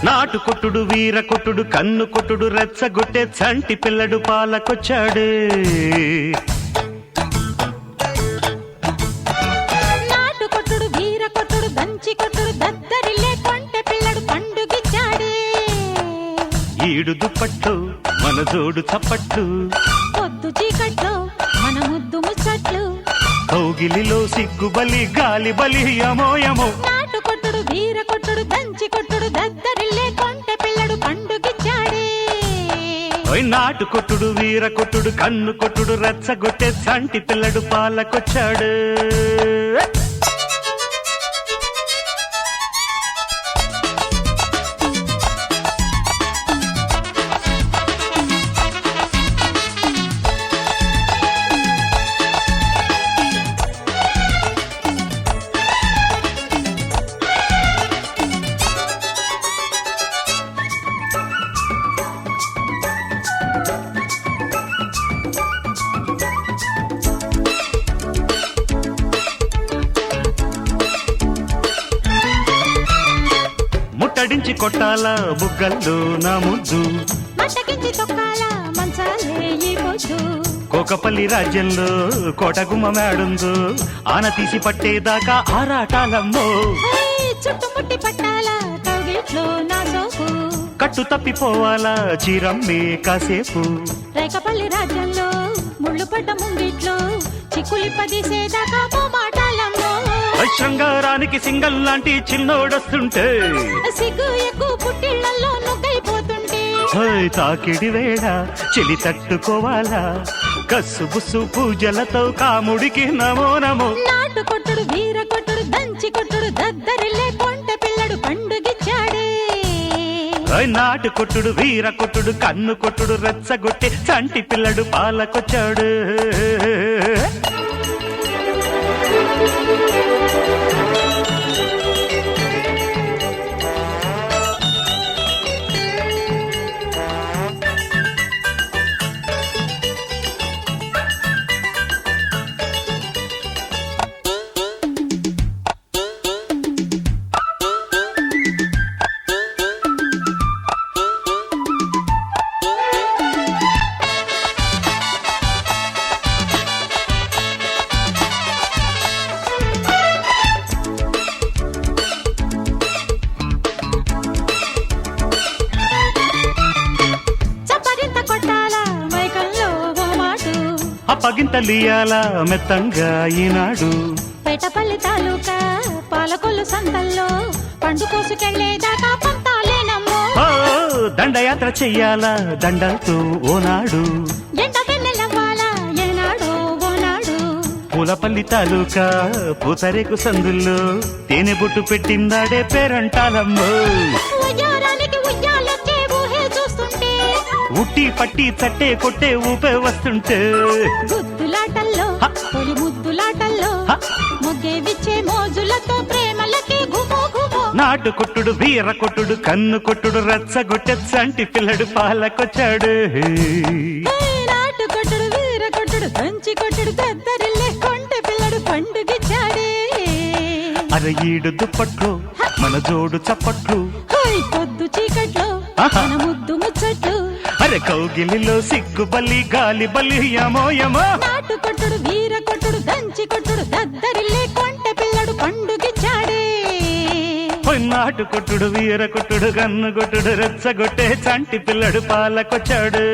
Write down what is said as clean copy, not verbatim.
నాటు కొట్టుడు వీర కొట్టుడు కన్ను కొట్టుడు రెచ్చగొట్టే చంటి పిల్లడు పాలకొచ్చాడే. నాటు కొట్టుడు వీర కొట్టుడు దంచి కొట్టుడు దద్దరిల్లే కొంటె పిల్లడు పండుగిచ్చాడే. ఈడు దుప్పట్లు మన జోడు చప్పట్లు, పొద్దు చీకట్లో మన ముద్దు ముచ్చట్లు, కౌగిలిలో సిగ్గుబలి గాలి బలి యమోయమో. నాటు కొట్టుడు వీర కొట్టుడు దంచి కొట్టుడు దద్దరిల్లే కొంటె పిల్లడు పండుగిచ్చాడే. నాటు కొట్టుడు వీర కొట్టుడు కన్ను కొట్టుడు రెచ్చగొట్టే చంటి పిల్లడు పాలకొచ్చాడు. ముట్టడించి కొట్టాల బుగ్గల్లో నా ముద్దు, మట్టకించి తొక్కాల మంచాలే ఈ పొద్దు. కోకపల్లి రాజ్యంలో కోటగుమ్మ మేడుందో, ఆన తీసి పట్టేదాకా ఆరాటాలమ్మో. చుట్టుముట్టి పట్టాల కౌగిట్లో నా సోపు, కట్టు తప్పిపోవాలా చీరమ్మే కాసేపు. రేకపల్లి రాజ్యంలో ముళ్ళు పడ్డ ముంగిట్లో చిక్కులిప్పదీసేదాకా మాటాలమ్మో. శృంగారానికి సింగల్ లాంటి చిన్నోడొస్తుంటే, సిగ్గు ఎక్కువ పుట్టిళ్లలో నొగ్గైపోతుంటే, తాకిడి వేళ చెలి తట్టుకోవాలా కస్సు బుస్సు పూజలతో కాముడికి నమో నమో. నాటు కొట్టుడు వీర కొట్టుడు దంచి కొట్టుడు దద్దరిల్లే కొంటె పిల్లడు పండుగిచ్చాడే. నాటు కొట్టుడు వీర కొట్టుడు కన్ను కొట్టుడు రెచ్చగొట్టే చంటి పిల్లడు పాలకొచ్చాడు. అప్పగింతలియాల మెత్తంగా ఈనాడు, పేటపల్లి తాలూకా పాలకొల్లు సంతల్లో పండు కోసుకెళ్లేదాకా పంతాలేనమ్మో. దండయాత్ర చెయ్యాలా దండలతో ఓనాడు, ఎండ వెన్నెలవ్వాలా ఏనాడో ఓనాడు. పూలపల్లి తాలూకా పూతరేకు సందుల్లో తేనె బొట్టు పెట్టిందాడే పేరంటాలమ్మో. ఉయ్యారానికి ఉయ్యాలొచ్చే ఊహే చూస్తుంటే, ఉట్టి పట్టి చట్టే కొట్టే ఊపే వస్తుంటే, గుద్దులాటల్లో తొలి ముద్దులాటల్లో మొగ్గే విచ్చే మోజులతో ప్రేమలకి గుమో గుమో. నాటు కొట్టుడు వీర కొట్టుడు కన్ను కొట్టుడు రెచ్చగొట్టే చంటి పిల్లడు పాలకొచ్చాడు. నాటు కొట్టుడు వీర కొట్టుడు దంచి కొట్టుడు దద్దరిల్లే కొంటె పిల్లడు పండుగిచ్చాడే. అరే ఈడు దుప్పట్లు మన జోడు చప్పట్లు, పొద్దు చీకట్లో మన ముద్దు ముచ్చట్లు, అరే కౌగిలిలో సిగ్గు బలి గాలి బలి యమో యమో. నాటు కొట్టుడు వీర కొట్టుడు దంచి కొట్టుడు దద్దరిల్లే కొంటె పిల్లడు పండుగిచ్చాడే. నాటు కొట్టుడు వీర కొట్టుడు కన్ను కొట్టుడు రెచ్చగొట్టే చంటి పిల్లడు పాలకొచ్చాడు.